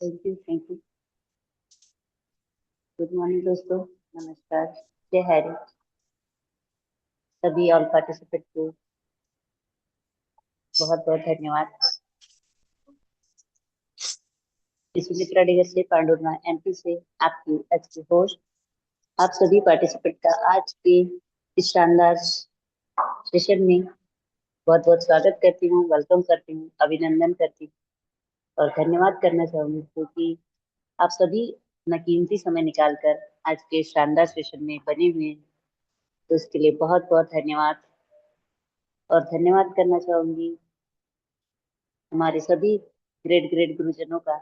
Thank you, thank you. Good morning दोस्तों, नमस्कार, जय हरि। सभी ऑल पार्टिसिपेट को बहुत बहुत धन्यवाद। सुमित्रा डिगर से, पांडुर्ना एमपी से आपकी आज की होस्ट। आप सभी पार्टिसिपेट का आज के इस शानदार सेशन में बहुत बहुत स्वागत करती हूँ, वेलकम करती हूँ, अभिनंदन करती हूँ और धन्यवाद करना चाहूंगी क्योंकि आप सभी अपना कीमती समय निकालकर आज के शानदार सेशन में बने हुए हैं। तो उसके लिए बहुत बहुत धन्यवाद। और धन्यवाद करना चाहूंगी हमारे सभी ग्रेट ग्रेट गुरुजनों का,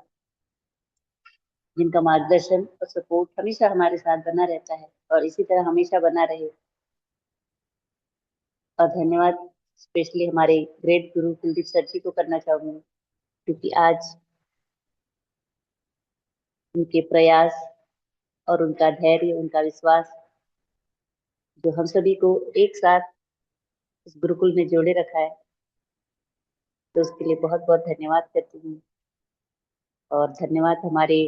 जिनका मार्गदर्शन और सपोर्ट हमेशा हमारे साथ बना रहता है और इसी तरह हमेशा बना रहे। और धन्यवाद स्पेशली हमारे ग्रेट गुरु कुलदीप सर जी को करना चाहूंगी क्योंकि आज उनके प्रयास और उनका धैर्य, उनका विश्वास जो हम सभी को एक साथ इस गुरुकुल में जोड़े रखा है, तो उसके लिए बहुत बहुत धन्यवाद करती हूँ। और धन्यवाद हमारे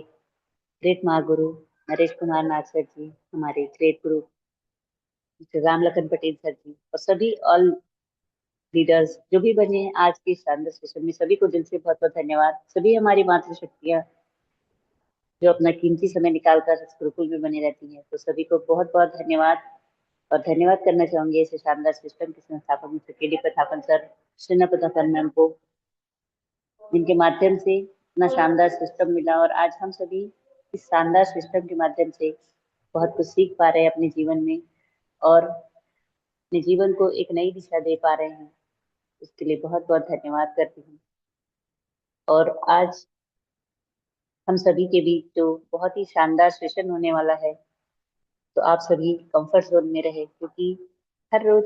ग्रेट महागुरु नरेश कुमार नाथ सर जी, हमारे ग्रेट गुरु राम लखन पटेल सर जी और सभी ऑल लीडर्स जो भी बने हैं आज के शानदार सेशन में, सभी को दिल से बहुत बहुत धन्यवाद। सभी हमारी मातृशक्तियाँ जो अपना कीमती समय निकालकर इस गुरुकुल में बनी रहती हैं, तो सभी को बहुत बहुत धन्यवाद। और धन्यवाद करना चाहूंगी ऐसे शानदार सिस्टम के संस्थापक mister KD. Pratapan sir, Shreena Prathapan ma'am को, जिनके माध्यम से इतना शानदार सिस्टम मिला और आज हम सभी इस शानदार सिस्टम के माध्यम से बहुत कुछ सीख पा रहे हैं अपने जीवन में और अपने जीवन को एक नई दिशा दे पा रहे हैं। उसके लिए बहुत बहुत धन्यवाद करती हूँ। और आज हम सभी के बीच जो बहुत ही शानदार सेशन होने वाला है, तो आप सभी कंफर्ट जोन में रहे क्योंकि हर रोज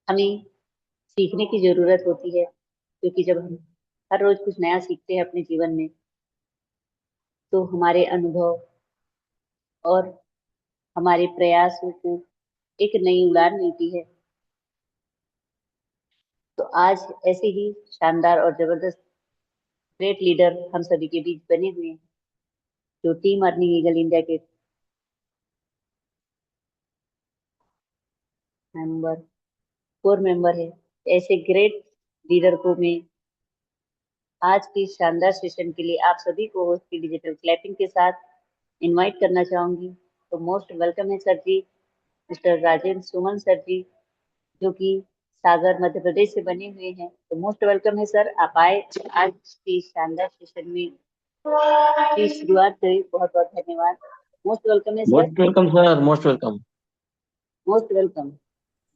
हमें सीखने की जरूरत होती है। क्योंकि जब हम हर रोज कुछ नया सीखते हैं अपने जीवन में, तो हमारे अनुभव और हमारे प्रयासों को एक नई उड़ान मिलती है। तो आज ऐसे ही शानदार और जबरदस्त ग्रेट लीडर हम सभी के बीच बने हुए हैं, जो टीम अर्निंग ईगल इंडिया के मेंबर, कोर मेंबर है। ऐसे ग्रेट लीडर को मैं आज की शानदार सेशन के लिए आप सभी को होस्ट की डिजिटल क्लैपिंग के साथ इनवाइट करना चाहूंगी। तो मोस्ट वेलकम है सर जी, मिस्टर राजेंद्र सुमन सर जी, जो कि सागर मध्य प्रदेश से बने हुए हैं। तो मोस्ट वेलकम है सर, आप आए आज की शानदार सेशन में की शुरुआत करें। बहुत बहुत धन्यवाद। मोस्ट वेलकम है sir. Most welcome sir, most welcome. Most welcome.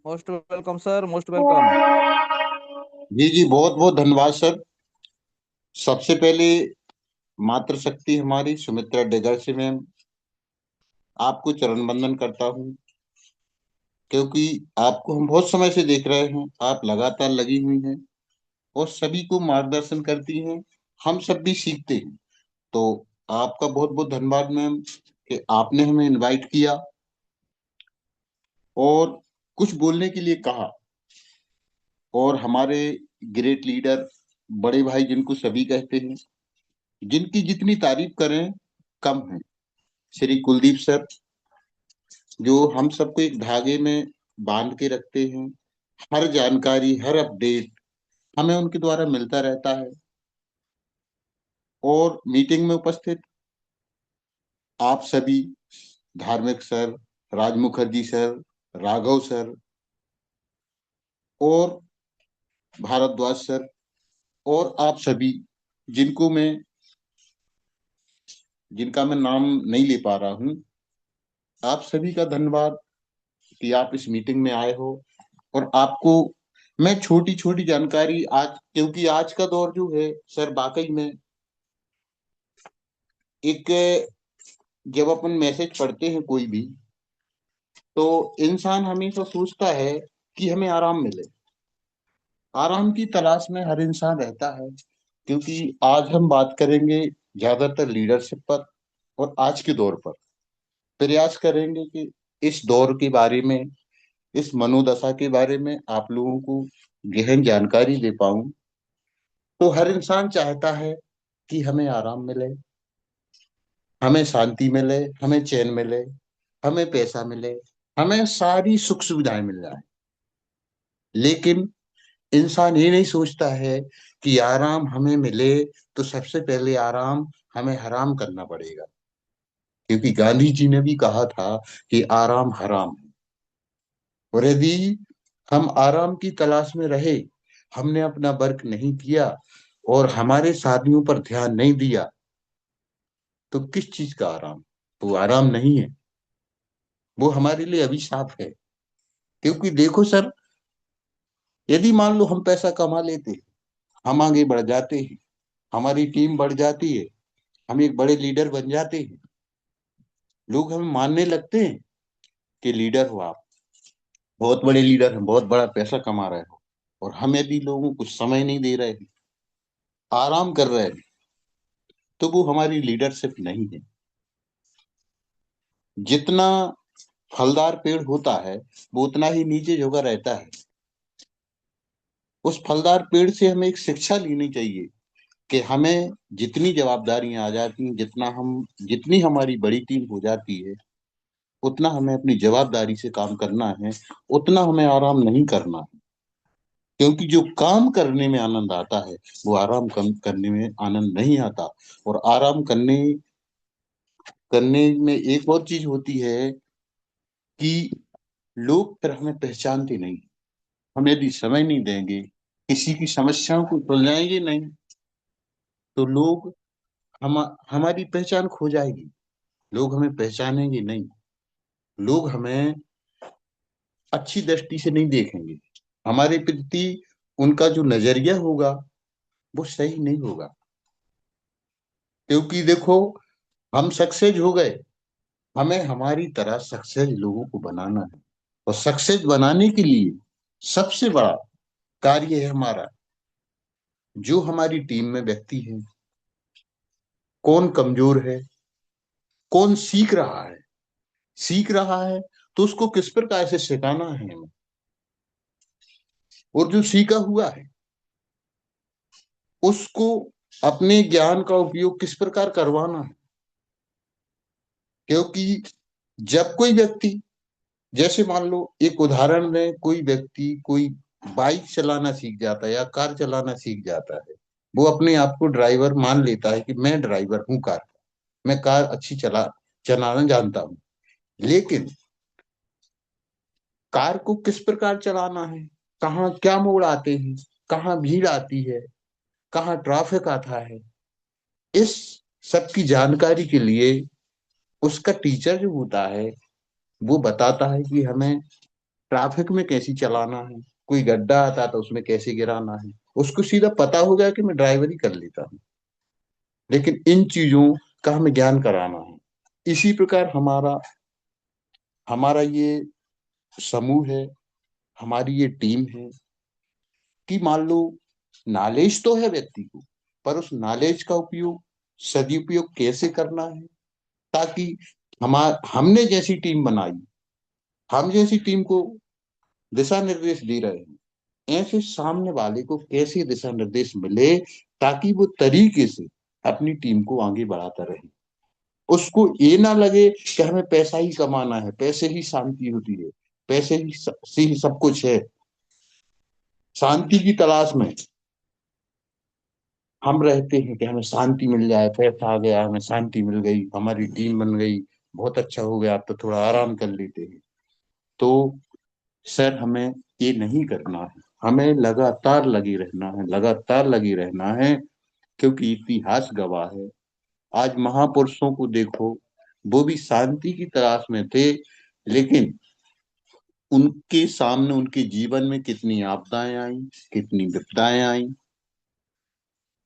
Most welcome sir, most welcome. जी जी, बहुत बहुत धन्यवाद सर। सबसे पहले मातृशक्ति हमारी सुमित्रा डेगर से मैम, आपको चरण वंदन करता हूँ क्योंकि आपको हम बहुत समय से देख रहे हैं, आप लगातार लगी हुई हैं और सभी को मार्गदर्शन करती हैं। हम सब भी सीखते हैं। तो आपका बहुत बहुत धन्यवाद मैम कि आपने हमें इनवाइट किया और कुछ बोलने के लिए कहा। और हमारे ग्रेट लीडर, बड़े भाई जिनको सभी कहते हैं, जिनकी जितनी तारीफ करें कम है, श्री कुलदीप सर, जो हम सबको एक धागे में बांध के रखते हैं। हर जानकारी, हर अपडेट हमें उनके द्वारा मिलता रहता है। और मीटिंग में उपस्थित आप सभी, धार्मिक sir, Raj Mukherjee sir, Raghav sir और भारद्वाज सर और आप सभी, जिनको मैं जिनका मैं नाम नहीं ले पा रहा हूँ, आप सभी का धन्यवाद कि आप इस मीटिंग में आए हो। और आपको मैं छोटी छोटी जानकारी आज, क्योंकि आज का दौर जो है सर, वाकई में एक, जब अपन मैसेज पढ़ते हैं कोई भी, तो इंसान हमेशा सोचता है कि हमें आराम मिले। आराम की तलाश में हर इंसान रहता है। क्योंकि आज हम बात करेंगे ज्यादातर लीडरशिप पर और आज के दौर पर प्रयास करेंगे कि इस दौर के बारे में, इस मनोदशा के बारे में आप लोगों को गहन जानकारी दे पाऊं। तो हर इंसान चाहता है कि हमें आराम मिले, हमें शांति मिले, हमें चैन मिले, हमें पैसा मिले, हमें सारी सुख सुविधाएं मिल जाए। लेकिन इंसान ये नहीं सोचता है कि आराम हमें मिले तो सबसे पहले आराम हमें हराम करना पड़ेगा, क्योंकि गांधी जी ने भी कहा था कि आराम हराम है। और यदि हम आराम की तलाश में रहे, हमने अपना वर्क नहीं किया और हमारे साथियों पर ध्यान नहीं दिया, तो किस चीज का आराम? वो आराम नहीं है, वो हमारे लिए अभिशाप है। क्योंकि देखो सर, यदि मान लो हम पैसा कमा लेते, हम आगे बढ़ जाते हैं, हमारी टीम बढ़ जाती है, हम एक बड़े लीडर बन जाते हैं, लोग हमें मानने लगते हैं कि लीडर हो आप, बहुत बड़े लीडर हैं, बहुत बड़ा पैसा कमा रहे हो, और हम यदि लोगों को समय नहीं दे रहे हैं, आराम कर रहे हैं, तो वो हमारी लीडरशिप नहीं है। जितना फलदार पेड़ होता है, वो उतना ही नीचे झुका रहता है। उस फलदार पेड़ से हमें एक शिक्षा लेनी चाहिए कि हमें जितनी जवाबदारियां आ जाती हैं, जितनी हमारी बड़ी टीम हो जाती है, उतना हमें अपनी जवाबदारी से काम करना है, उतना हमें आराम नहीं करना है। क्योंकि जो काम करने में आनंद आता है, वो आराम करने में आनंद नहीं आता। और आराम करने करने में एक और चीज होती है कि लोग फिर हमें पहचानते नहीं। हम यदि समय नहीं देंगे, किसी की समस्याओं को सुलझाएंगे नहीं, तो लोग हम हमारी पहचान खो जाएगी। लोग हमें पहचानेंगे नहीं, लोग हमें अच्छी दृष्टि से नहीं देखेंगे, हमारे प्रति उनका जो नजरिया होगा वो सही नहीं होगा। क्योंकि देखो, हम सक्सेस हो गए, हमें हमारी तरह सक्सेस लोगों को बनाना है। और सक्सेस बनाने के लिए सबसे बड़ा कार्य है हमारा, जो हमारी टीम में व्यक्ति है, कौन कमजोर है, कौन सीख रहा है, तो उसको किस प्रकार से सिखाना है हमें। और जो सीखा हुआ है, उसको अपने ज्ञान का उपयोग किस प्रकार करवाना है। क्योंकि जब कोई व्यक्ति, जैसे मान लो एक उदाहरण में, कोई व्यक्ति कोई बाइक चलाना सीख जाता है या कार चलाना सीख जाता है, वो अपने आप को ड्राइवर मान लेता है कि मैं ड्राइवर हूँ कार का, मैं कार अच्छी चलाना जानता हूँ। लेकिन कार को किस प्रकार चलाना है, कहाँ क्या मोड़ आते हैं, कहाँ भीड़ आती है, कहाँ ट्रैफिक आता है, इस सब की जानकारी के लिए उसका टीचर जो होता है, वो बताता है कि हमें ट्रैफिक में कैसी चलाना है, कोई गड्ढा आता है तो उसमें कैसे गिराना है। उसको सीधा पता हो गया कि मैं ड्राइवरी कर लेता हूँ। लेकिन इन चीजों का हमें ज्ञान कराना है। इसी प्रकार हमारा हमारा ये समूह है, हमारी ये टीम है, कि मान लो नॉलेज तो है व्यक्ति को, पर उस नॉलेज का उपयोग, सदुपयोग कैसे करना है, ताकि हमने जैसी टीम बनाई, हम जैसी टीम को दिशा निर्देश दे रहे हैं, ऐसे सामने वाले को कैसे दिशा निर्देश मिले, ताकि वो तरीके से अपनी टीम को आगे बढ़ाता रहे। उसको ये ना लगे कि हमें पैसा ही कमाना है, पैसे ही शांति होती है, पैसे ही से ही सब कुछ है। शांति की तलाश में हम रहते हैं कि हमें शांति मिल जाए, पैसा आ गया, हमें शांति मिल गई, हमारी टीम बन गई, बहुत अच्छा हो गया, अब तो थोड़ा आराम कर लेते हैं। तो सर, हमें ये नहीं करना है, हमें लगातार लगे रहना है, लगातार लगे रहना है। क्योंकि इतिहास गवाह है। आज महापुरुषों को देखो, वो भी शांति की तलाश में थे, लेकिन उनके सामने, उनके जीवन में कितनी आपदाएं आई, कितनी विपदाएं आई,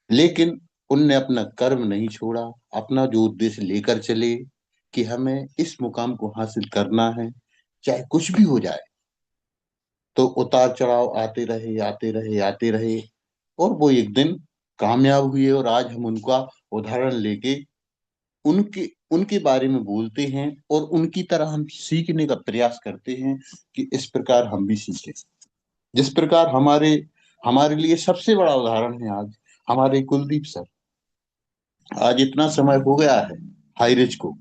लेकिन उनने अपना कर्म नहीं छोड़ा, अपना जो उद्देश्य लेकर चले कि हमें इस मुकाम को हासिल करना है, चाहे कुछ भी हो जाए। तो उतार चढ़ाव आते रहे, आते रहे, आते रहे, और वो एक दिन कामयाब हुए। और आज हम उनका उदाहरण लेके उनके उनके बारे में बोलते हैं, और उनकी तरह हम सीखने का प्रयास करते हैं कि इस प्रकार हम भी सीखें। जिस प्रकार हमारे हमारे लिए सबसे बड़ा उदाहरण है आज हमारे कुलदीप सर। आज इतना समय हो गया है हाई रिच को,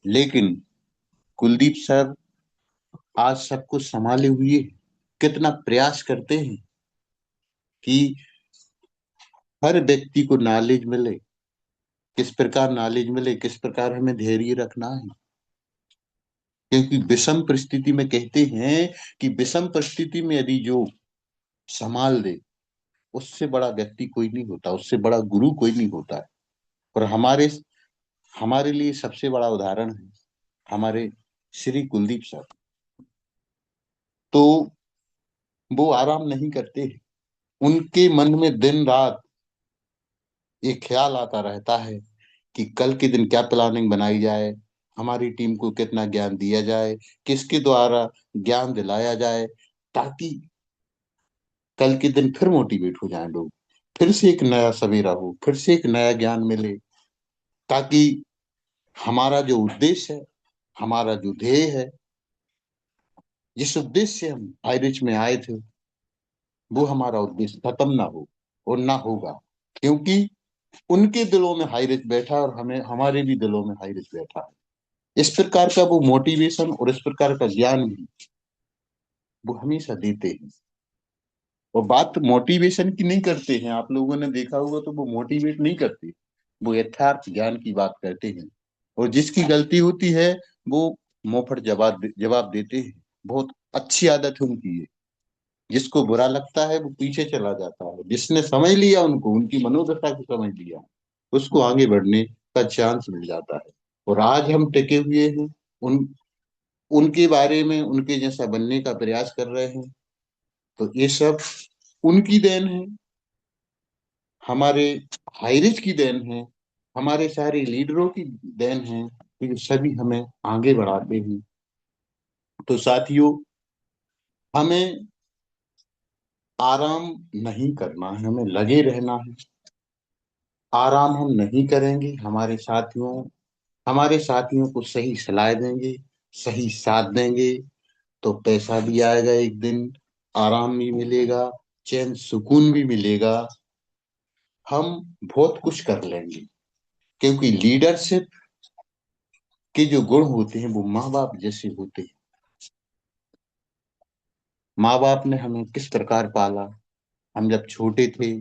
लेकिन कुलदीप सर आज सब कुछ संभाले हुए कितना प्रयास करते हैं कि हर व्यक्ति को नॉलेज मिले, किस प्रकार नॉलेज मिले, किस प्रकार हमें धैर्य रखना है। क्योंकि विषम परिस्थिति में कहते हैं कि विषम परिस्थिति में यदि जो संभाल दे, उससे बड़ा व्यक्ति कोई नहीं होता, उससे बड़ा गुरु कोई नहीं होता है। और हमारे हमारे लिए सबसे बड़ा उदाहरण है हमारे श्री कुलदीप सर। तो वो आराम नहीं करते, उनके मन में दिन रात एक ख्याल आता रहता है कि कल के दिन क्या प्लानिंग बनाई जाए, हमारी टीम को कितना ज्ञान दिया जाए, किसके द्वारा ज्ञान दिलाया जाए, ताकि कल के दिन फिर मोटिवेट हो जाए लोग, फिर से एक नया सवेरा हो, फिर से एक नया ज्ञान मिले, ताकि हमारा जो उद्देश्य है, हमारा जो ध्येय है, जिस उद्देश्य से हम आयरिच में आए थे, वो हमारा उद्देश्य खत्म ना हो और ना होगा। क्योंकि उनके दिलों में हाईरिच बैठा और हमें हमारे भी दिलों में हाईरिच बैठा है। इस प्रकार का वो मोटिवेशन और इस प्रकार का ज्ञान भी वो हमेशा देते हैं। और बात मोटिवेशन की नहीं करते हैं, आप लोगों ने देखा होगा तो वो मोटिवेट नहीं करते, वो यथार्थ ज्ञान की बात करते हैं। और जिसकी गलती होती है वो मुंहफट जवाब देते हैं। बहुत अच्छी आदत है उनकी ये। जिसको बुरा लगता है वो पीछे चला जाता है, जिसने समझ लिया उनको, उनकी मनोदशा को समझ लिया, उसको आगे बढ़ने का चांस मिल जाता है। और आज हम टिके हुए हैं, उन उनके बारे में उनके जैसा बनने का प्रयास कर रहे हैं। तो ये सब उनकी देन है, हमारे हाईरिच की देन है, हमारे सारे लीडरों की देन है कि सभी हमें आगे बढ़ाते हैं। तो साथियों, हमें आराम नहीं करना है, हमें लगे रहना है। आराम हम नहीं करेंगे, हमारे साथियों को सही सलाह देंगे, सही साथ देंगे, तो पैसा भी आएगा एक दिन, आराम भी मिलेगा, चैन सुकून भी मिलेगा, हम बहुत कुछ कर लेंगे। क्योंकि लीडरशिप के जो गुण होते हैं वो माँ बाप जैसे होते हैं। माँ बाप ने हमें किस प्रकार पाला, हम जब छोटे थे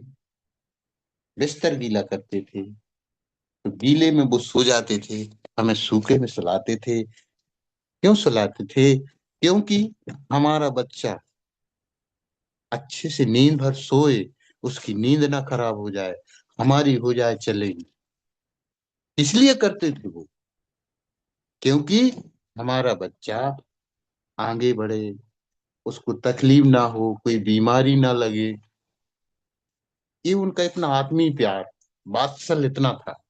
बिस्तर गीला करते थे, तो गीले में वो सो जाते थे, हमें सूखे में सुलाते थे। क्यों सुलाते थे? क्योंकि हमारा बच्चा अच्छे से नींद भर सोए, उसकी नींद ना खराब हो जाए, हमारी हो जाए चलेगी। इसलिए करते थे वो, क्योंकि हमारा बच्चा आगे बढ़े, उसको तकलीफ ना हो, कोई बीमारी ना लगे। ये उनका इतना आत्मीय प्यार, वात्सल्य इतना था।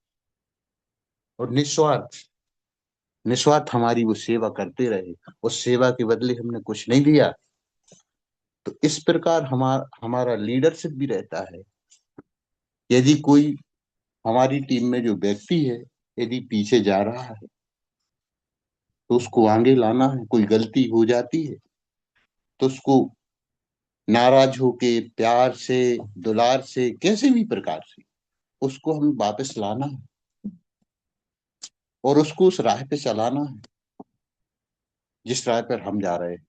और निस्वार्थ निस्वार्थ हमारी वो सेवा करते रहे, उस सेवा के बदले हमने कुछ नहीं दिया। तो इस प्रकार हमारा लीडरशिप भी रहता है। यदि कोई हमारी टीम में जो व्यक्ति है यदि पीछे जा रहा है, तो उसको आगे लाना है। कोई गलती हो जाती है तो उसको नाराज होके, प्यार से, दुलार से, कैसे भी प्रकार से उसको हमें वापस लाना है और उसको उस राह पे चलाना है जिस राह पर हम जा रहे हैं।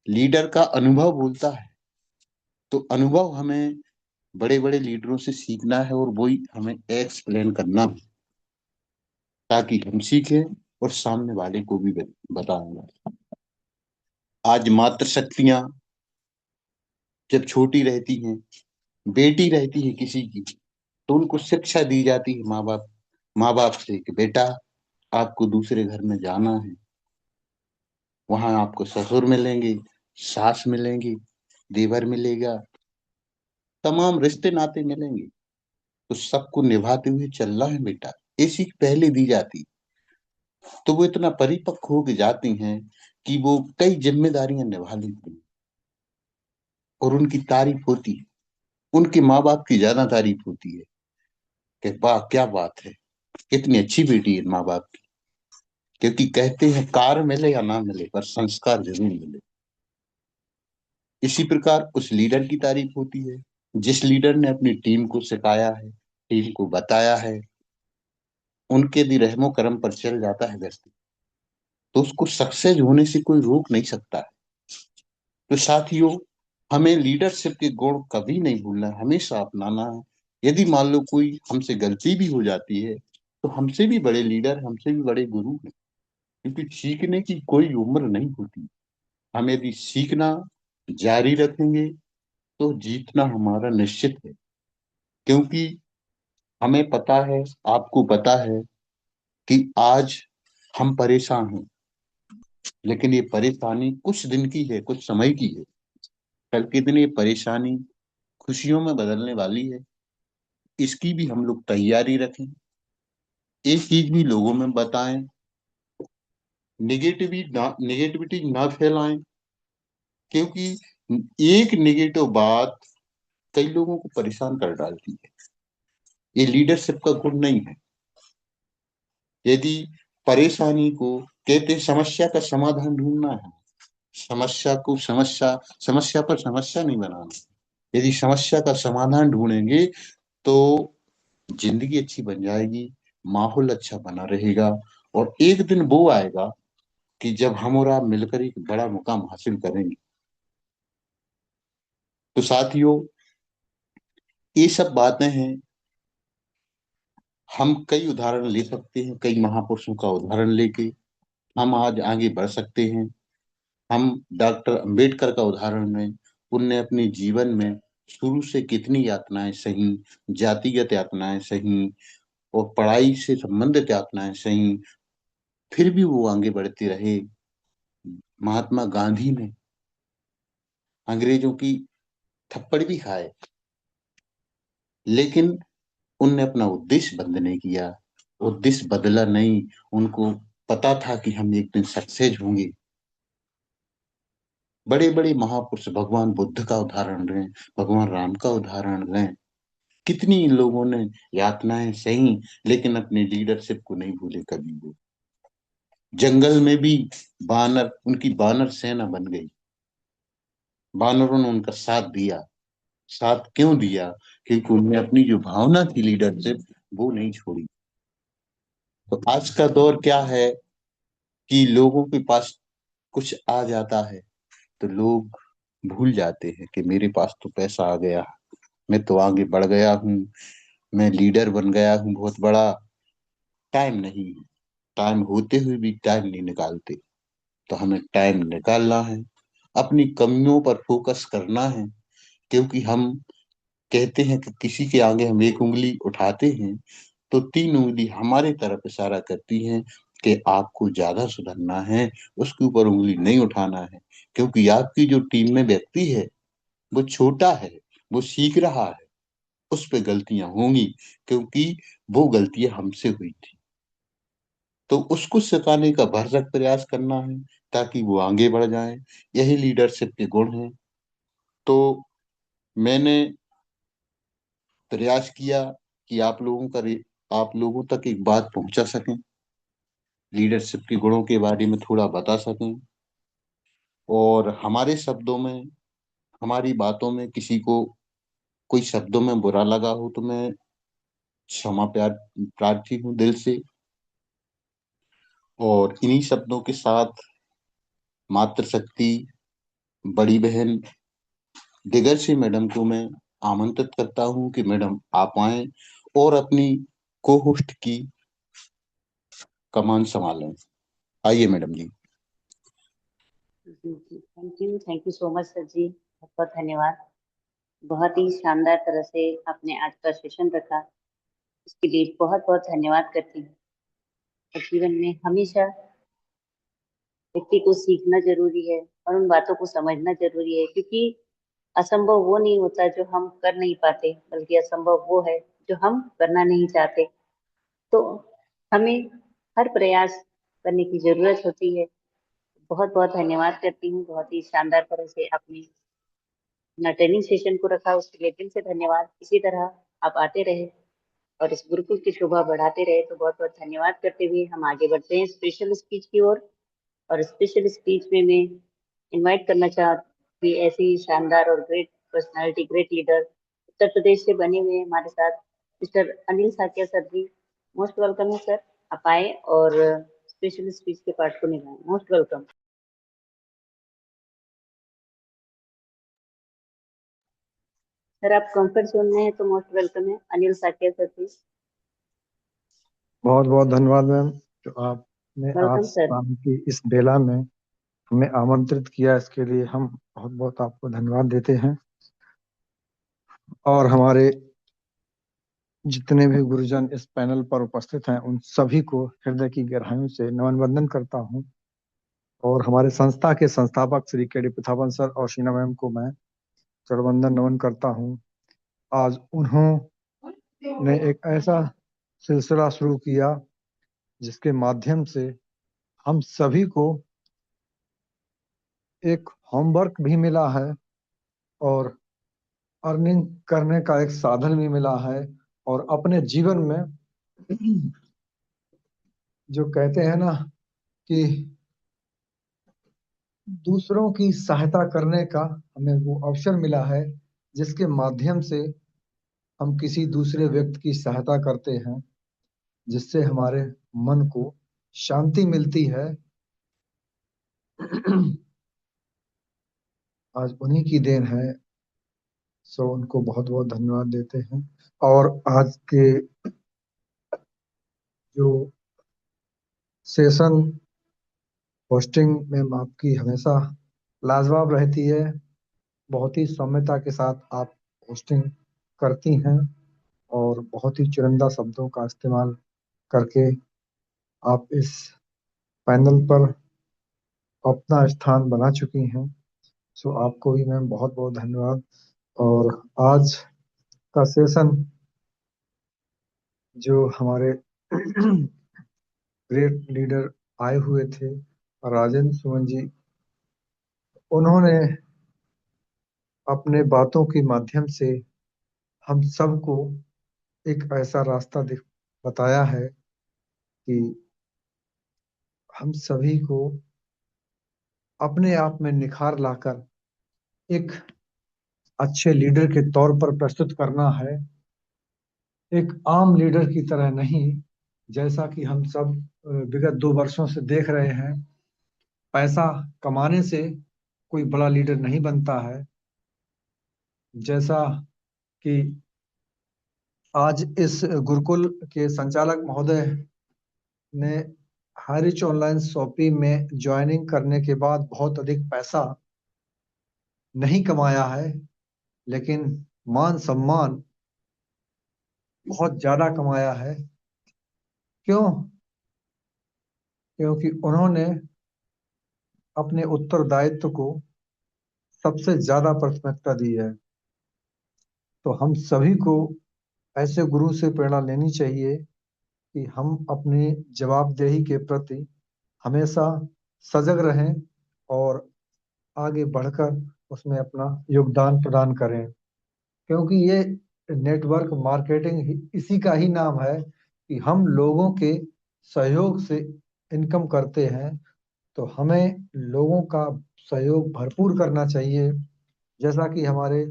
लीडर का अनुभव बोलता है, तो अनुभव हमें बड़े बड़े लीडरों से सीखना है और वही हमें एक्सप्लेन करना है, ताकि हम सीखें और सामने वाले को भी बताएंगे। आज मातृशक्तियां जब छोटी रहती हैं, बेटी रहती है किसी की, तो उनको शिक्षा दी जाती है माँ बाप से कि बेटा आपको दूसरे घर में जाना है, वहां आपको ससुर मिलेंगे, सास मिलेंगी, देवर मिलेगा, तमाम रिश्ते नाते मिलेंगे, तो सबको निभाते हुए चलना है बेटा। ये सीख पहले दी जाती, तो वो इतना परिपक्व होके जाती हैं कि वो कई जिम्मेदारियां निभा लेती हैं और उनकी तारीफ होती है। उनके माँ बाप की ज्यादा तारीफ होती है कि वाह क्या बात है, कितनी अच्छी बेटी है माँ बाप की। क्योंकि कहते हैं कार मिले या ना मिले पर संस्कार जरूर मिले। इसी प्रकार उस लीडर की तारीफ होती है जिस लीडर ने अपनी टीम को सिखाया है टीम को बताया है, उनके यदि रहमो करम पर चल जाता है व्यक्ति, तो उसको सक्सेस होने से कोई रोक नहीं सकता है। तो साथियों, हमें लीडरशिप के गुण कभी नहीं भूलना है, हमेशा अपनाना है। यदि मान लो कोई हमसे गलती भी हो जाती है, तो हमसे भी बड़े लीडर, हमसे भी बड़े गुरु हैं, क्योंकि सीखने की कोई उम्र नहीं होती। हम यदि सीखना जारी रखेंगे तो जीतना हमारा निश्चित है। क्योंकि हमें पता है, आपको पता है कि आज हम परेशान हैं, लेकिन ये परेशानी कुछ दिन की है, कुछ समय की है। कल के दिन ये परेशानी खुशियों में बदलने वाली है। इसकी भी हम लोग तैयारी रखें, एक चीज भी लोगों में बताएं, निगेटिविटी ना फैलाएं। क्योंकि एक नेगेटिव बात कई लोगों को परेशान कर डालती है। ये लीडरशिप का गुण नहीं है। यदि परेशानी को कहते हैं, समस्या का समाधान ढूंढना है, समस्या को समस्या पर समस्या नहीं बनाना। यदि समस्या का समाधान ढूंढेंगे तो जिंदगी अच्छी बन जाएगी, माहौल अच्छा बना रहेगा, और एक दिन वो आएगा कि जब हम और आप मिलकर एक बड़ा मुकाम हासिल करेंगे। तो साथियों, ये सब बातें हैं। हम कई उदाहरण ले सकते हैं, कई महापुरुषों का उदाहरण लेके हम आज आगे बढ़ सकते हैं। हम डॉक्टर अंबेडकर का उदाहरण लें, उनने अपने जीवन में शुरू से कितनी यातनाएं सही, जातिगत यातनाएं सही और पढ़ाई से संबंधित यातनाएं सही, फिर भी वो आगे बढ़ते रहे। महात्मा गांधी ने अंग्रेजों की थप्पड़ भी खाए, लेकिन उनने अपना उद्देश्य बंद नहीं किया, उद्देश्य बदला नहीं। उनको पता था कि हम एक दिन सक्सेस होंगे। बड़े बड़े महापुरुष, भगवान बुद्ध का उदाहरण लें, भगवान राम का उदाहरण लें, कितनी इन लोगों ने यातनाएं सही, लेकिन अपनी लीडरशिप को नहीं भूले कभी वो। जंगल में भी बानर, उनकी बानर सेना बन गई, बानरों ने उनका साथ दिया। साथ क्यों दिया? क्योंकि उनने अपनी जो भावना थी लीडरशिप, वो नहीं छोड़ी। तो आज का दौर क्या है कि लोगों के पास कुछ आ जाता है तो लोग भूल जाते हैं कि मेरे पास तो पैसा आ गया, मैं तो आगे बढ़ गया हूँ, मैं लीडर बन गया हूँ बहुत बड़ा। टाइम नहीं है, टाइम होते हुए भी टाइम नहीं निकालते। तो हमें टाइम निकालना है, अपनी कमियों पर फोकस करना है। क्योंकि हम कहते हैं कि किसी के आगे हम एक उंगली उठाते हैं तो तीन उंगली हमारे तरफ इशारा करती हैं कि आपको ज्यादा सुधरना है, उसके ऊपर उंगली नहीं उठाना है। क्योंकि आपकी जो टीम में व्यक्ति है वो छोटा है, वो सीख रहा है, उस पे गलतियां होंगी, क्योंकि वो गलतियां हमसे हुई थी। तो उसको सिखाने का भरसक प्रयास करना है ताकि वो आगे बढ़ जाए। यही लीडरशिप के गुण हैं। तो मैंने प्रयास किया कि आप लोगों तक एक बात पहुंचा सकें, लीडरशिप के गुणों के बारे में थोड़ा बता सकें, और हमारे शब्दों में, हमारी बातों में किसी को कोई शब्दों में बुरा लगा हो तो मैं क्षमा प्यार प्रार्थी हूँ दिल से। और इन्हीं शब्दों के साथ मातृशक्ति बड़ी बहन दिगर्षी मैडम को मैं आमंत्रित करता हूँ कि मैडम आप आए और अपनी को होस्ट की कमान संभालें। आइए मैडम जी। जी जी, thank you so much sir जी, बहुत बहुत धन्यवाद। बहुत ही शानदार तरह से आपने आज का सेशन रखा, इसके लिए बहुत बहुत धन्यवाद करती हूँ। और जीवन में हमेशा व्यक्ति को सीखना जरूरी है और उन बातों को समझना जरूरी है, क्योंकि असंभव वो नहीं होता जो हम कर नहीं पाते, बल्कि असंभव वो है जो हम करना नहीं चाहते। तो हमें हर प्रयास करने की जरूरत होती है। बहुत बहुत धन्यवाद करती हूँ, बहुत ही शानदार तरह से आपने अपना ट्रेनिंग सेशन को रखा, उसके लिए दिल से धन्यवाद। इसी तरह आप आते रहे और इस गुरुकुल की शोभा बढ़ाते रहे। तो बहुत बहुत धन्यवाद करते हुए हम आगे बढ़ते हैं स्पेशल स्पीच की ओर। और स्पेशल स्पीच में मैं इनवाइट करना चाहती ऐसी शानदार और great personality, great leader Uttar Pradesh से बने हुए हमारे साथ mister Anil Saikia sir ji, most welcome है सर। आप आए और स्पेशल स्पीच के पार्ट को निभाएं। Most welcome. सर आप कंफर्ट जोन में हैं तो मोस्ट वेलकम है अनिल साकिया सर जी। बहुत बहुत धन्यवाद मैम, जो आपने आज वेलकम सर। शाम की इस बेला में हमें आमंत्रित किया, इसके लिए हम बहुत बहुत आपको धन्यवाद देते हैं। और हमारे जितने भी गुरुजन इस पैनल पर उपस्थित हैं उन सभी को हृदय की गहराइयों से नमन वंदन करता हूं। और हमारे संस्था के संस्थापक श्री के डी पिथावन सर और शीना मैम को मैं चरणवंदन नमन करता हूं। आज उन्होंने एक ऐसा सिलसिला शुरू किया जिसके माध्यम से हम सभी को एक होमवर्क भी मिला है और अर्निंग करने का एक साधन भी मिला है। और अपने जीवन में जो कहते हैं ना कि दूसरों की सहायता करने का हमें वो अवसर मिला है, जिसके माध्यम से हम किसी दूसरे व्यक्ति की सहायता करते हैं, जिससे हमारे मन को शांति मिलती है। आज उन्हीं की देन है, सो उनको बहुत बहुत धन्यवाद देते हैं। और आज के जो सेशन होस्टिंग में आपकी हमेशा लाजवाब रहती है, बहुत ही सौम्यता के साथ आप होस्टिंग करती हैं और बहुत ही चुनिंदा शब्दों का इस्तेमाल करके आप इस पैनल पर अपना स्थान बना चुकी हैं। सो आपको भी मैम बहुत बहुत धन्यवाद। और आज का सेशन जो हमारे ग्रेट लीडर आए हुए थे, राजेंद्र सुमन जी, उन्होंने अपने बातों के माध्यम से हम सबको एक ऐसा रास्ता बताया है कि हम सभी को अपने आप में निखार लाकर एक अच्छे लीडर के तौर पर प्रस्तुत करना है, एक आम लीडर की तरह नहीं। जैसा कि हम सब विगत 2 वर्षों से देख रहे हैं, पैसा कमाने से कोई बड़ा लीडर नहीं बनता है। जैसा कि आज इस गुरुकुल के संचालक महोदय ने हाईरिच ऑनलाइन शॉपिंग में ज्वाइनिंग करने के बाद बहुत अधिक पैसा नहीं कमाया है, लेकिन मान सम्मान बहुत ज्यादा कमाया है। क्यों? क्योंकि उन्होंने अपने उत्तरदायित्व को सबसे ज्यादा प्राथमिकता दी है। तो हम सभी को ऐसे गुरु से प्रेरणा लेनी चाहिए कि हम अपनी जवाबदेही के प्रति हमेशा सजग रहें और आगे बढ़कर उसमें अपना योगदान प्रदान करें। क्योंकि ये नेटवर्क मार्केटिंग इसी का ही नाम है कि हम लोगों के सहयोग से इनकम करते हैं। तो हमें लोगों का सहयोग भरपूर करना चाहिए। जैसा कि हमारे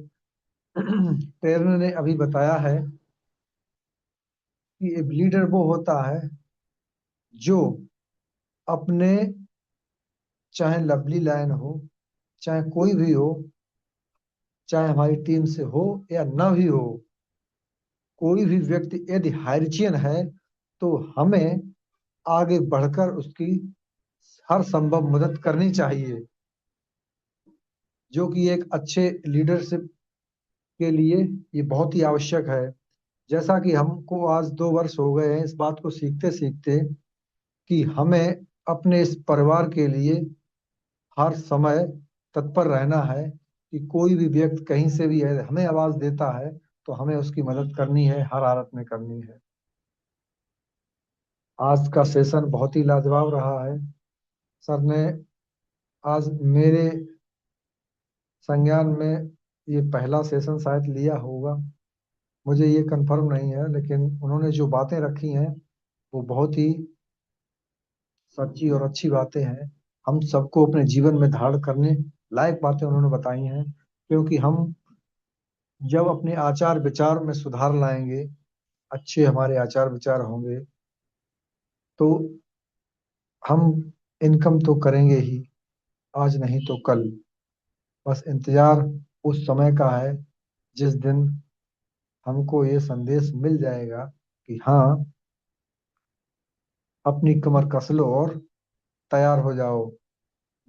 ट्रेनर ने अभी बताया है कि एक लीडर वो होता है जो अपने, चाहे लवली लाइन हो, चाहे कोई भी हो, चाहे हमारी टीम से हो या ना भी हो, कोई भी व्यक्ति यदि हाइरिचियन है तो हमें आगे बढ़कर उसकी हर संभव मदद करनी चाहिए, जो कि एक अच्छे लीडरशिप के लिए ये बहुत ही आवश्यक है। जैसा कि हमको आज 2 वर्ष हो गए हैं इस बात को सीखते सीखते कि हमें अपने इस परिवार के लिए हर समय तत्पर रहना है कि कोई भी व्यक्ति कहीं से भी है हमें आवाज देता है तो हमें उसकी मदद करनी है, हर हालत में करनी है। आज का सेशन बहुत ही लाजवाब रहा है। सर ने आज मेरे संज्ञान में ये पहला सेशन शायद लिया होगा, मुझे ये कंफर्म नहीं है, लेकिन उन्होंने जो बातें रखी हैं वो बहुत ही सच्ची और अच्छी बातें हैं। हम सबको अपने जीवन में धारण करने लायक बातें उन्होंने बताई हैं। क्योंकि हम जब अपने आचार विचार में सुधार लाएंगे, अच्छे हमारे आचार विचार होंगे तो हम इनकम तो करेंगे ही, आज नहीं तो कल। बस इंतजार उस समय का है जिस दिन हमको ये संदेश मिल जाएगा कि हाँ, अपनी कमर कस लो और तैयार हो जाओ।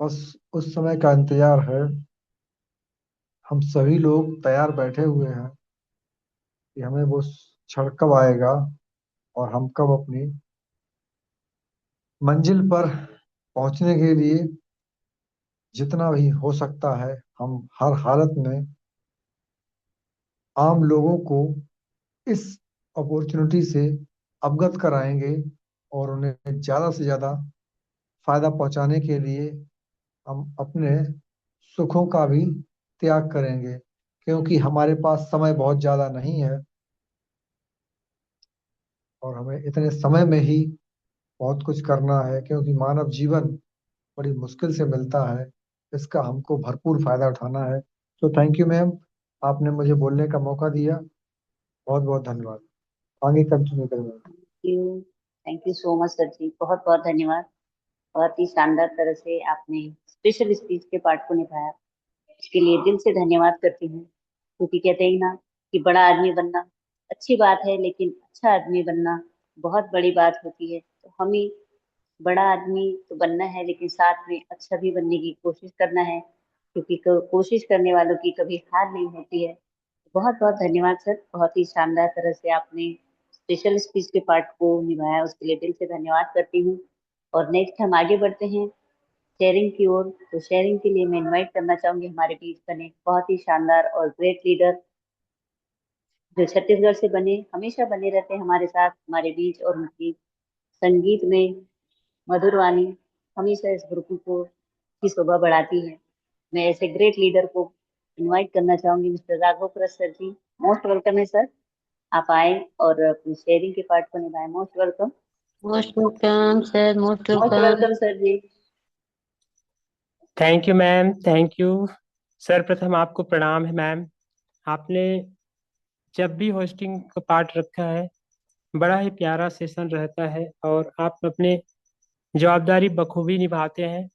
बस उस समय का इंतजार है। हम सभी लोग तैयार बैठे हुए हैं कि हमें वो क्षण कब आएगा और हम कब अपनी मंजिल पर पहुंचने के लिए जितना भी हो सकता है हम हर हालत में आम लोगों को इस अपॉर्चुनिटी से अवगत कराएंगे और उन्हें ज़्यादा से ज़्यादा फायदा पहुंचाने के लिए हम अपने सुखों का भी त्याग करेंगे, क्योंकि हमारे पास समय बहुत ज़्यादा नहीं है और हमें इतने समय में ही बहुत कुछ करना है, क्योंकि मानव जीवन बड़ी मुश्किल से मिलता है। इसका हमको भरपूर फायदा उठाना है। तो थैंक यू मैम, आपने मुझे बोलने का मौका दिया। बहुत बहुत धन्यवाद। आगे कंटिन्यू करेंगे। Thank you so much sir जी, बहुत बहुत धन्यवाद। बहुत ही शानदार तरह से आपने स्पेशल स्पीच के पार्ट को निभाया, इसके लिए दिल से धन्यवाद करती हूँ। क्योंकि कहते हैं ना कि बड़ा आदमी बनना अच्छी बात है, लेकिन अच्छा आदमी बनना बहुत बड़ी बात होती है। तो हमें बड़ा आदमी तो बनना है, लेकिन साथ में अच्छा भी बनने की कोशिश करना है, क्योंकि कोशिश करने वालों की कभी हार नहीं होती है। बहुत बहुत धन्यवाद सर, बहुत ही शानदार तरह से आपने स्पेशल स्पीच के पार्ट को निभाया, उसके लिए दिल से धन्यवाद करती हूँ। और नेक्स्ट हम आगे बढ़ते हैं शेयरिंग की ओर। तो शेयरिंग के लिए मैं इनवाइट करना चाहूंगी हमारे बीच बने बहुत ही शानदार और ग्रेट लीडर जो छत्तीसगढ़ से बने, हमेशा बने रहते हैं हमारे साथ हमारे बीच, और उनकी संगीत में मधुर वाणी हमेशा इस ग्रुप को की शोभा बढ़ाती है। मैं ऐसे ग्रेट लीडर को इनवाइट करना चाहूंगी, mister Raghav Prasad sir ji. Most welcome है सर, आप आए और अपनी शेयरिंग के पार्ट को निभाए। Most welcome. Most welcome sir, most most welcome. Welcome sir ji. Thank you ma'am, thank you. सर्वप्रथम आपको प्रणाम है मैम। आपने जब भी होस्टिंग का पार्ट रखा है बड़ा ही प्यारा सेशन रहता है और आप अपने जवाबदारी बखूबी निभाते हैं।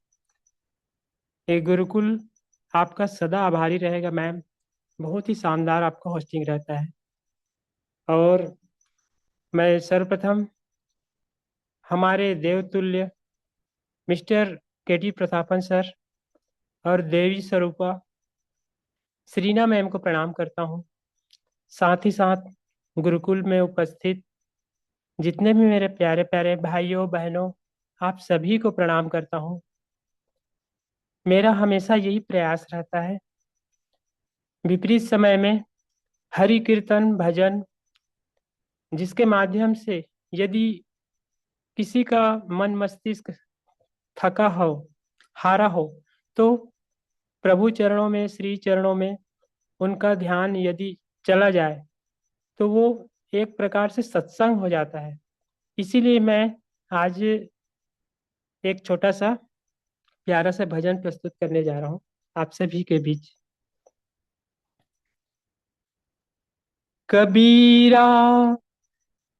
ये गुरुकुल आपका सदा आभारी रहेगा मैम। बहुत ही शानदार आपका होस्टिंग रहता है। और मैं सर्वप्रथम हमारे देवतुल्य मिस्टर के टी प्रतापन सर और देवी स्वरूपा श्रीना मैम को प्रणाम करता हूँ। साथ ही साथ गुरुकुल में उपस्थित जितने भी मेरे प्यारे प्यारे भाइयों बहनों, आप सभी को प्रणाम करता हूँ। मेरा हमेशा यही प्रयास रहता है विपरीत समय में हरि कीर्तन भजन, जिसके माध्यम से यदि किसी का मन मस्तिष्क थका हो, हारा हो, तो प्रभु चरणों में, श्री चरणों में उनका ध्यान यदि चला जाए तो वो एक प्रकार से सत्संग हो जाता है। इसीलिए मैं आज एक छोटा सा प्यारा सा भजन प्रस्तुत करने जा रहा हूँ आप सभी के बीच। कबीरा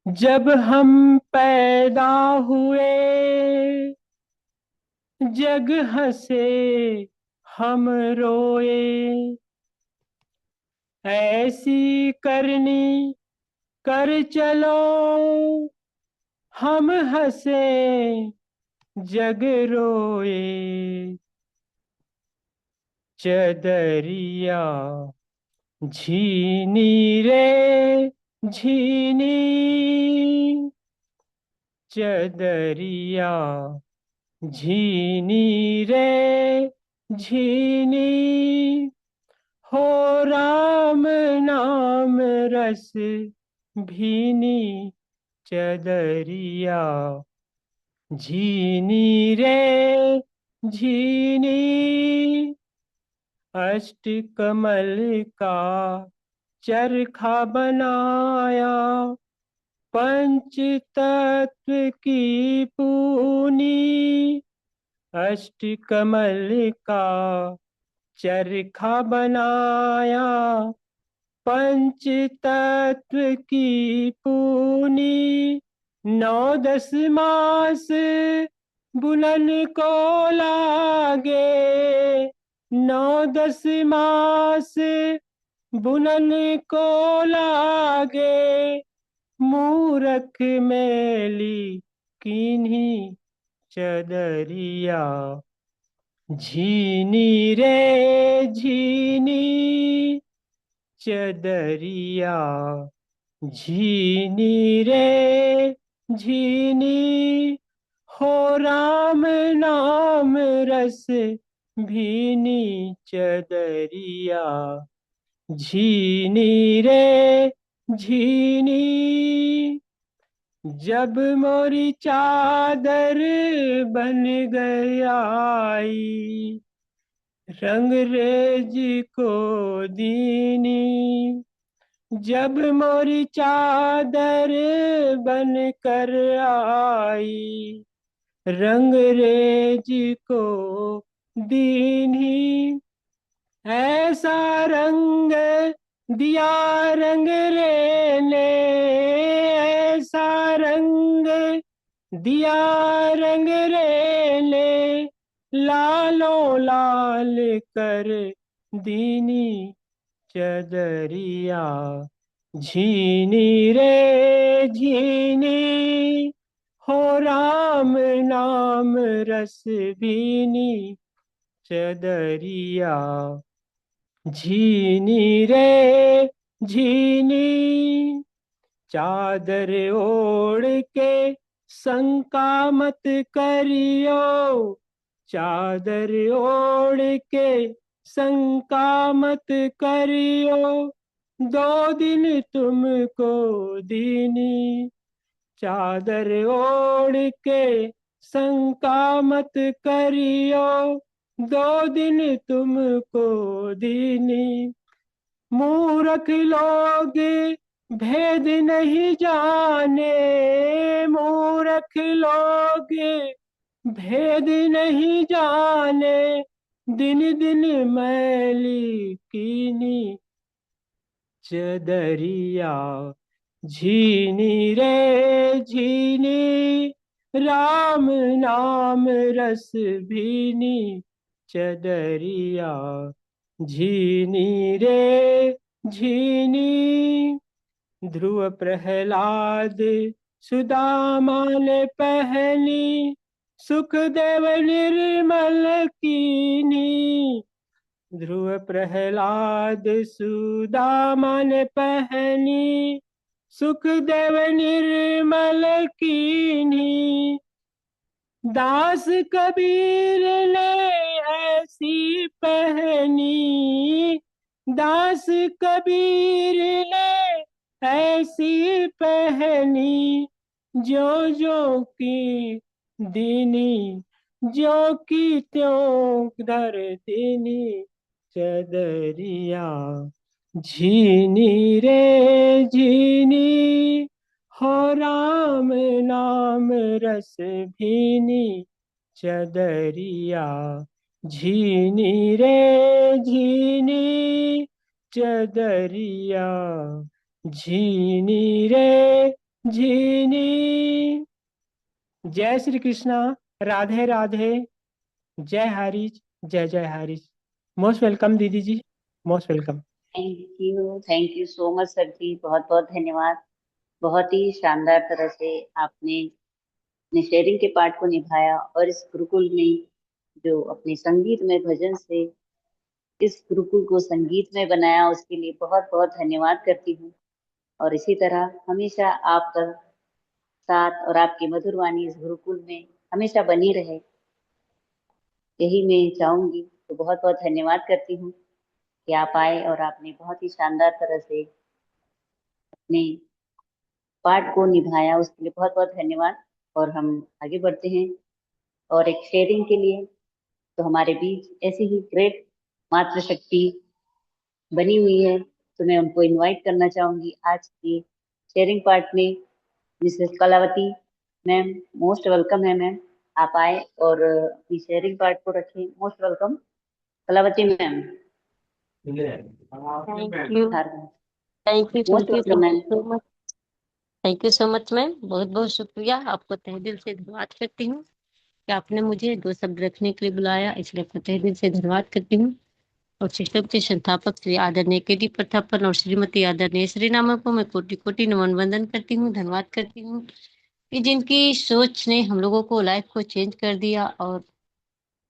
जब हम पैदा हुए, जग हंसे हम रोए, ऐसी करनी कर चलो हम हंसे जग रोए, चदरिया झीनी रे झीनी, चदरिया झीनी रे झीनी, हो राम नाम रस भीनी, चदरिया झीनी रे झीनी, अष्ट कमल का चरखा बनाया, पंच तत्व की पूनी, अष्ट कमल का चरखा बनाया, पंच तत्व की पूनी, 9-10 मास बुनन को लागे, 9-10 मास बुनन को लागे, मूरख मैली कीन्ही चदरिया। झीनी रे झीनी चदरिया, झीनी रे झीनी, हो राम नाम रस भीनी चदरिया। झीनी रे झीनी, जब मोरी चादर बन गई, रंग रेज को दीनी। जब मोरी चादर बन कर आई, रंग रेज को दीनी। ऐसा रंग दिया रंग रे ने, ऐसा रंग दिया रंग रे ने, लालो लाल कर दीनी चदरिया। झीनी रे झीनी, हो राम नाम रस भीनी चदरिया। झीनी रे झीनी, चादर ओढ़ के शंका मत करियो, चादर ओढ़ के शंका मत करियो, 2 दिन तुमको दीनी। चादर ओढ़ के शंका मत करियो, 2 दिन तुमको दीनी। मूर्ख लोग भेद नहीं जाने, मूर्ख लोग भेद नहीं जाने, दिन दिन मैली कीनी चदरिया। झीनी रे झीनी, राम नाम रस भीनी चदरिया। झीनी रे झीनी, ध्रुव प्रहलाद सुदामा ने पहनी, सुखदेव निर्मल कीनी। ध्रुव प्रहलाद सुदामा ने पहनी, सुखदेव निर्मल कीनी। दास कबीर ने ऐसी पहनी, दास कबीर ने ऐसी पहनी, जो जो की दीनी, जो की त्यों धर दीनी चदरिया। झीनी रे झीनी, हो राम नाम रस भीनी चदरिया। झीनी रे झीनी चदरिया। झीनी रे झीनी। जय श्री कृष्णा, राधे राधे, जय हरीश, जय जय हरीश। मोस्ट वेलकम दीदी जी, most welcome. Thank you so much sir जी, बहुत बहुत धन्यवाद। बहुत ही शानदार तरह से आपने अपने शेयरिंग के पार्ट को निभाया और इस गुरुकुल में जो अपने संगीतमय भजन से इस गुरुकुल को संगीतमय बनाया, उसके लिए बहुत बहुत धन्यवाद करती हूँ। और इसी तरह हमेशा आपका साथ और आपकी मधुर वाणी इस गुरुकुल में हमेशा बनी रहे, यही मैं चाहूंगी। तो बहुत बहुत धन्यवाद करती हूँ कि आप आए और आपने बहुत ही शानदार तरह से अपने पार्ट को निभाया, उसके लिए बहुत बहुत धन्यवाद। और हम आगे बढ़ते हैं और एक शेयरिंग के लिए। तो हमारे बीच ऐसी ही ग्रेट मातृशक्ति बनी हुई है, तो मैं उनको इनवाइट करना चाहूंगी आज की शेयरिंग पार्ट में। Mrs Kalavati ma'am, most welcome है मैम। आप आए और अपनी शेयरिंग पार्ट को रखें। Most welcome Kalavati ma'am. Thank you. Thank you. Most Thank you. Welcome Thank ma'am. you so much. Thank you so much ma'am, बहुत बहुत शुक्रिया। आपको तहे दिल से धन्यवाद करती हूँ कि आपने मुझे 2 शब्द रखने के लिए बुलाया, इसलिए आपको तहे दिल से धन्यवाद करती हूँ। और सिस्टम के संस्थापक श्री आदरणीय के.डी. प्रतापन और श्रीमती आदरणीय श्री नामा को मैं कोटि कोटि नमन वंदन करती हूँ, धन्यवाद करती हूँ कि जिनकी सोच ने हम लोगों को लाइफ को चेंज कर दिया और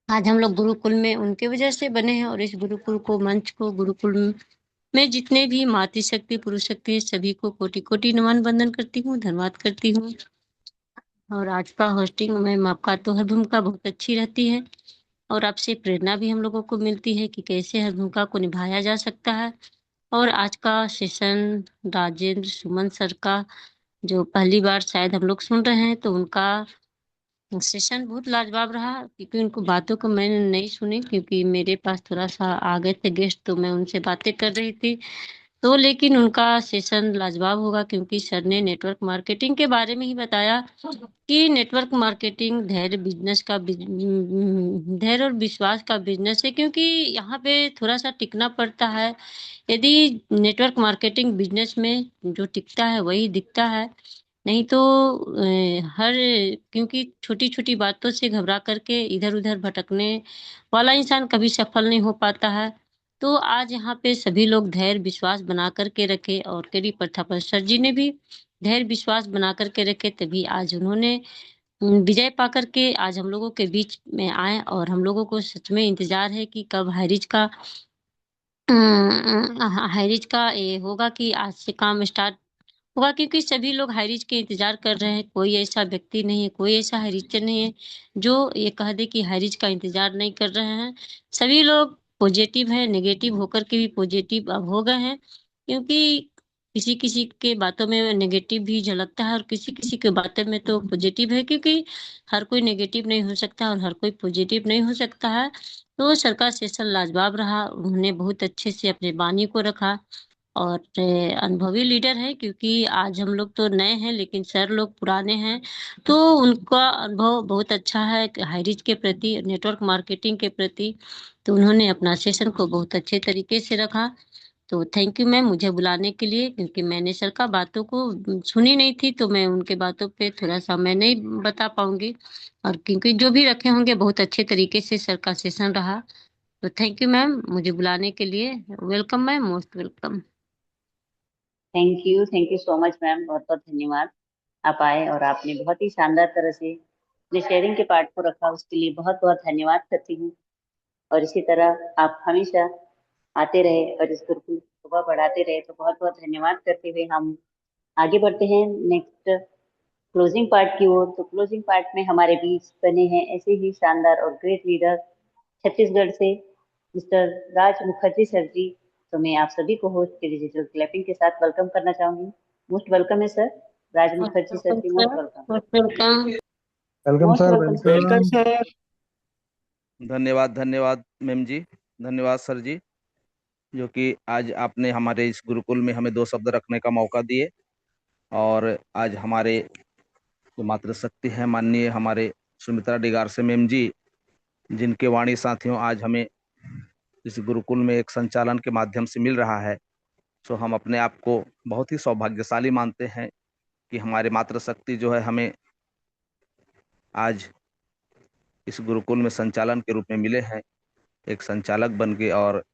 आज हम लोग गुरुकुल में उनके वजह से बने हैं। और इस गुरुकुल को मंच को गुरुकुल में जितने भी मातृशक्ति पुरुष शक्ति हैं, सभी को कोटि कोटि नमन वंदन करती हूँ, धन्यवाद करती हूँ। और आज का होस्टिंग में आपका तो हर भूमिका बहुत अच्छी रहती है और आपसे प्रेरणा भी हम लोगों को मिलती है कि कैसे हर भूमिका को निभाया जा सकता है। और आज का सेशन राजेंद्र सुमन सर का जो पहली बार शायद हम लोग सुन रहे हैं, तो उनका सेशन बहुत लाजवाब रहा क्योंकि उनको बातों को मैंने नहीं सुनी, क्योंकि मेरे पास थोड़ा सा आ गए थे गेस्ट, तो मैं उनसे बातें कर रही थी। तो लेकिन उनका सेशन लाजवाब होगा क्योंकि सर ने नेटवर्क मार्केटिंग के बारे में ही बताया कि नेटवर्क मार्केटिंग धैर्य और विश्वास का बिजनेस है, क्योंकि यहाँ पे थोड़ा सा टिकना पड़ता है। यदि नेटवर्क मार्केटिंग बिजनेस में जो टिकता है वही दिखता है, नहीं तो हर क्योंकि छोटी छोटी बातों से घबरा करके इधर उधर भटकने वाला इंसान कभी सफल नहीं हो पाता है। तो आज यहाँ पे सभी लोग धैर्य विश्वास बना करके रखे और केडी प्रतापन सर जी ने भी धैर्य विश्वास बना करके रखे, तभी आज उन्होंने विजय पा करके आज हम लोगों के बीच में आए। और हम लोगों को सच में इंतजार है कि कब हाईरिज का ये होगा कि आज से काम स्टार्ट होगा, क्योंकि सभी लोग हाईरिज के इंतजार कर रहे हैं। कोई ऐसा व्यक्ति नहीं है, कोई ऐसा हाईरिचर नहीं है जो ये कह दे कि हाईरिज का इंतजार नहीं कर रहे हैं। सभी लोग पॉजिटिव है, नेगेटिव होकर के भी पॉजिटिव अब हो गए हैं, क्योंकि किसी किसी के बातों में नेगेटिव भी झलकता है और किसी किसी के बातों में तो पॉजिटिव है, क्योंकि हर कोई नेगेटिव नहीं हो सकता और हर कोई पॉजिटिव नहीं हो सकता है। तो सर का सेशन लाजवाब रहा, उन्होंने बहुत अच्छे से अपने वाणी को रखा और अनुभवी लीडर है, क्योंकि आज हम लोग तो नए हैं लेकिन सर लोग पुराने हैं। तो उनका अनुभव बहुत अच्छा है हाईरिच के प्रति, नेटवर्क मार्केटिंग के प्रति। तो उन्होंने अपना सेशन को बहुत अच्छे तरीके से रखा। तो थैंक यू मैम मुझे बुलाने के लिए, क्योंकि मैंने सर का बातों को सुनी नहीं थी, तो मैं उनके बातों पे थोड़ा सा मैं नहीं बता पाऊंगी। और क्योंकि जो भी रखे होंगे बहुत अच्छे तरीके से सर का सेशन रहा। तो थैंक यू मैम मुझे बुलाने के लिए। Welcome ma'am, most welcome. Thank you so much ma'am, बहुत बहुत धन्यवाद। आप आए और आपने बहुत ही शानदार तरह से अपने शेयरिंग के पार्ट को रखा, उसके लिए बहुत बहुत धन्यवाद करती हूँ। और इसी तरह आप हमेशा आते रहे और इस गुरुकुल को शोभा बढ़ाते रहे, तो बहुत बहुत धन्यवाद करते हुए हम आगे बढ़ते हैं नेक्स्ट क्लोजिंग पार्ट की ओर। तो क्लोजिंग पार्ट में हमारे बीच बने हैं ऐसे ही शानदार और ग्रेट लीडर छत्तीसगढ़ से मिस्टर राज मुखर्जी सर जी। तो मैं आप सभी को होस्ट के डिजिटल क्लैपिंग के साथ वेलकम करना चाहूंगी। मोस्ट वेलकम है sir, Raj Mukherjee sir ji, most welcome. Welcome. Welcome most sir, welcome sir. Welcome welcome. Sir. धन्यवाद धन्यवाद मैम जी, धन्यवाद सर जी, जो कि आज आपने हमारे इस गुरुकुल में हमें 2 शब्द रखने का मौका दिए। और आज हमारे जो मातृशक्ति है माननीय हमारे सुमित्रा डिगारसे मैम जी, जिनके वाणी साथियों आज हमें इस गुरुकुल में एक संचालन के माध्यम से मिल रहा है, तो हम अपने आप को बहुत ही सौभाग्यशाली मानते हैं कि हमारे मातृशक्ति जो है हमें आज इस गुरुकुल में संचालन के रूप में मिले हैं, एक संचालक बन के। और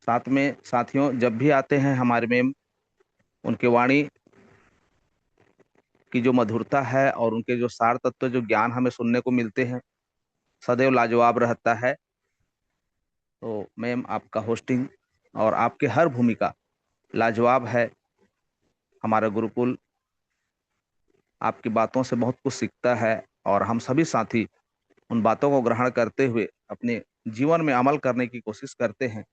साथ में साथियों जब भी आते हैं हमारे में उनके वाणी की जो मधुरता है और उनके जो सार तत्व जो ज्ञान हमें सुनने को मिलते हैं सदैव लाजवाब रहता है। तो मैम आपका होस्टिंग और आपके हर भूमिका लाजवाब है। हमारा गुरुकुल आपकी बातों से बहुत कुछ सीखता है और हम सभी साथी उन बातों को ग्रहण करते हुए अपने जीवन में अमल करने की कोशिश करते हैं।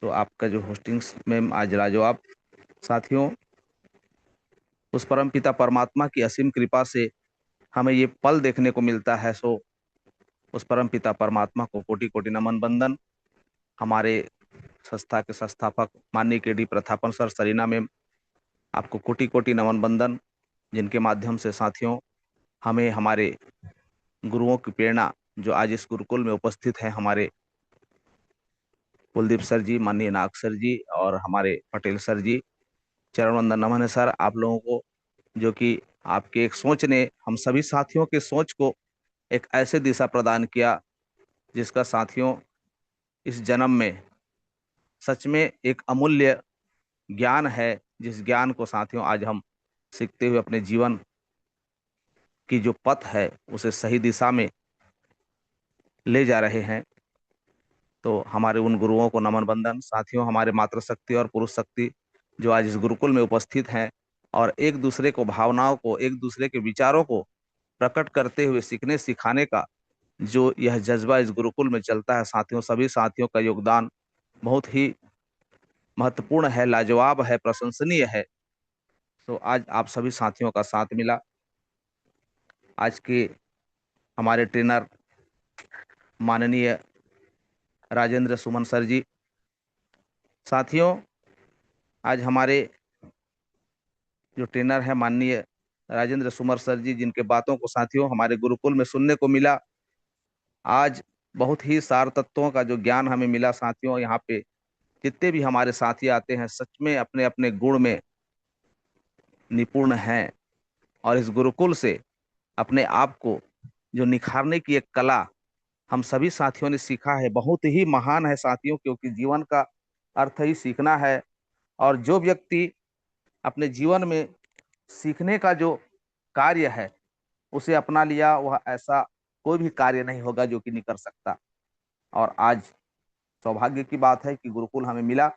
तो आपका जो होस्टिंग मैम आज लाजवाब। साथियों उस परम पिता परमात्मा की असीम कृपा से हमें ये पल देखने को मिलता है, सो उस परम पिता परमात्मा को कोटि कोटि नमन बंदन। हमारे संस्था के संस्थापक माननीय K D. Pratapan sir Sarina ma'am, आपको कोटि कोटि नमन बंदन, जिनके माध्यम से साथियों हमें हमारे गुरुओं की प्रेरणा जो आज इस गुरुकुल में उपस्थित है, हमारे कुलदीप सर जी, माननीय नाग सर जी और हमारे पटेल सर जी, चरण वंदन नमन है सर आप लोगों को। जो कि आपके एक सोच ने हम सभी साथियों के सोच को एक ऐसे दिशा प्रदान किया जिसका साथियों इस जन्म में सच में एक अमूल्य ज्ञान है, जिस ज्ञान को साथियों आज हम सीखते हुए अपने जीवन की जो पथ है उसे सही दिशा में ले जा रहे हैं। तो हमारे उन गुरुओं को नमन बंदन। साथियों, हमारे मातृशक्ति और पुरुष शक्ति जो आज इस गुरुकुल में उपस्थित हैं और एक दूसरे को भावनाओं को, एक दूसरे के विचारों को प्रकट करते हुए सीखने सिखाने का जो यह जज्बा इस गुरुकुल में चलता है साथियों, सभी साथियों का योगदान बहुत ही महत्वपूर्ण है, लाजवाब है, प्रशंसनीय है। तो आज आप सभी साथियों का साथ मिला। आज के हमारे ट्रेनर माननीय राजेंद्र सुमन सर जी। साथियों, आज हमारे जो ट्रेनर है माननीय राजेंद्र सुमन सर जी, जिनके बातों को साथियों हमारे गुरुकुल में सुनने को मिला, आज बहुत ही सार तत्वों का जो ज्ञान हमें मिला साथियों। यहाँ पे जितने भी हमारे साथी आते हैं सच में अपने अपने गुण में निपुण हैं और इस गुरुकुल से अपने आप को जो निखारने की एक कला हम सभी साथियों ने सीखा है, बहुत ही महान है साथियों, क्योंकि जीवन का अर्थ ही सीखना है। और जो व्यक्ति अपने जीवन में सीखने का जो कार्य है उसे अपना लिया, वह ऐसा कोई भी कार्य नहीं होगा जो कि नहीं कर सकता। और आज सौभाग्य की बात है कि गुरुकुल हमें मिला।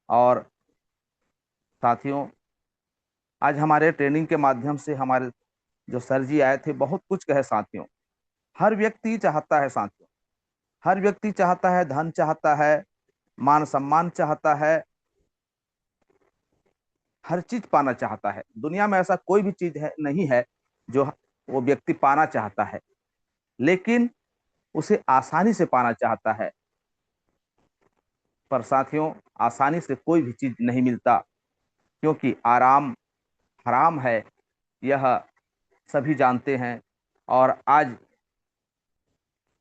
और साथियों, आज हमारे ट्रेनिंग के माध्यम से हमारे जो सर जी आए थे, बहुत कुछ कहे साथियों। हर व्यक्ति चाहता है साथियों, हर व्यक्ति चाहता है, धन चाहता है, मान सम्मान चाहता है, हर चीज पाना चाहता है। दुनिया में ऐसा कोई भी चीज है नहीं है जो वो व्यक्ति पाना चाहता है, लेकिन उसे आसानी से पाना चाहता है। पर साथियों, आसानी से कोई भी चीज नहीं मिलता, क्योंकि आराम हराम है, यह सभी जानते हैं। और आज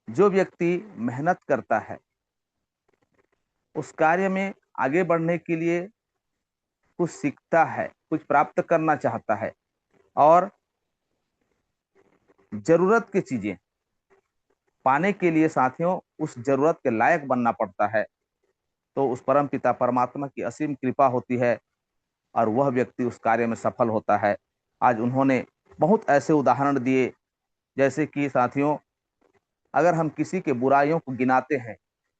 जो व्यक्ति मेहनत करता है उस कार्य में आगे बढ़ने के लिए कुछ सीखता है, कुछ प्राप्त करना चाहता है और जरूरत की चीजें पाने के लिए साथियों उस जरूरत के लायक बनना पड़ता है, तो उस परम पिता परमात्मा की असीम कृपा होती है और वह व्यक्ति उस कार्य में सफल होता है। आज उन्होंने बहुत ऐसे उदाहरण दिए, जैसे कि साथियों अगर हम किसी के बुराइयों को गिनाते हैं,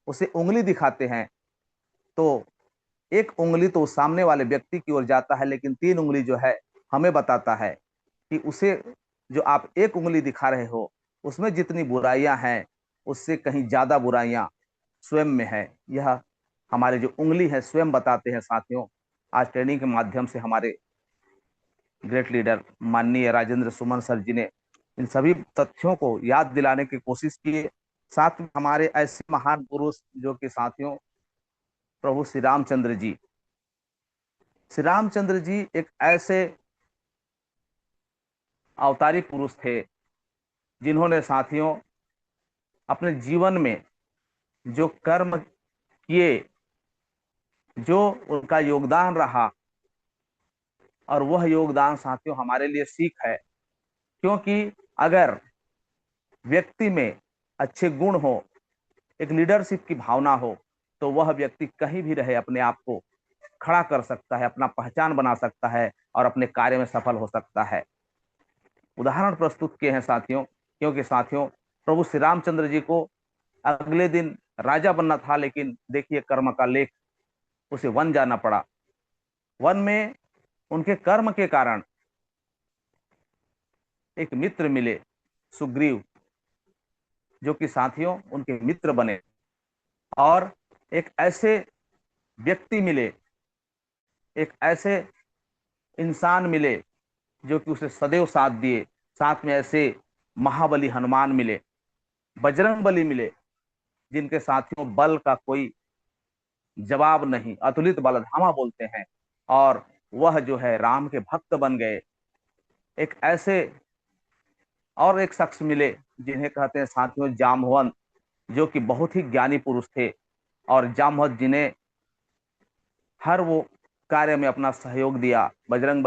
उसे उंगली दिखाते हैं, तो एक उंगली तो उस सामने वाले व्यक्ति की ओर जाता है, लेकिन 3 उंगली जो है हमें बताता है कि उसे जो आप एक उंगली दिखा रहे हो उसमें जितनी बुराइयां हैं उससे कहीं ज्यादा बुराइयां स्वयं में है। यह हमारे जो उंगली है स्वयं बताते हैं साथियों। आज ट्रेनिंग के माध्यम से हमारे ग्रेट लीडर माननीय राजेंद्र सुमन सर जी ने इन सभी तथ्यों को याद दिलाने की कोशिश की। साथ में हमारे ऐसे महान पुरुष जो कि साथियों प्रभु श्री रामचंद्र जी, श्री रामचंद्र जी एक ऐसे अवतारी पुरुष थे जिन्होंने साथियों अपने जीवन में जो कर्म किए, जो उनका योगदान रहा, और वह योगदान साथियों हमारे लिए सीख है। क्योंकि अगर व्यक्ति में अच्छे गुण हो, एक लीडरशिप की भावना हो, तो वह व्यक्ति कहीं भी रहे अपने आप को खड़ा कर सकता है, अपना पहचान बना सकता है और अपने कार्य में सफल हो सकता है। उदाहरण प्रस्तुत किए हैं साथियों, क्योंकि साथियों प्रभु श्री रामचंद्र जी को अगले दिन राजा बनना था, लेकिन देखिए कर्म का लेख, उसे वन जाना पड़ा। वन में उनके कर्म के कारण एक मित्र मिले, सुग्रीव, जो कि साथियों उनके मित्र बने, और एक ऐसे व्यक्ति मिले, एक ऐसे इंसान मिले जो कि उसे सदैव साथ दिए। साथ में ऐसे महाबली हनुमान मिले, बजरंग बली मिले, जिनके साथियों बल का कोई जवाब नहीं, अतुलित बलधामा बोलते हैं, और वह जो है राम के भक्त बन गए। एक ऐसे और एक शख्स मिले जिन्हें कहते हैं साथियों जामवंत, जो कि बहुत ही ज्ञानी पुरुष थे, और जामवंत जी ने हर वो कार्य में अपना सहयोग दिया। बजरंग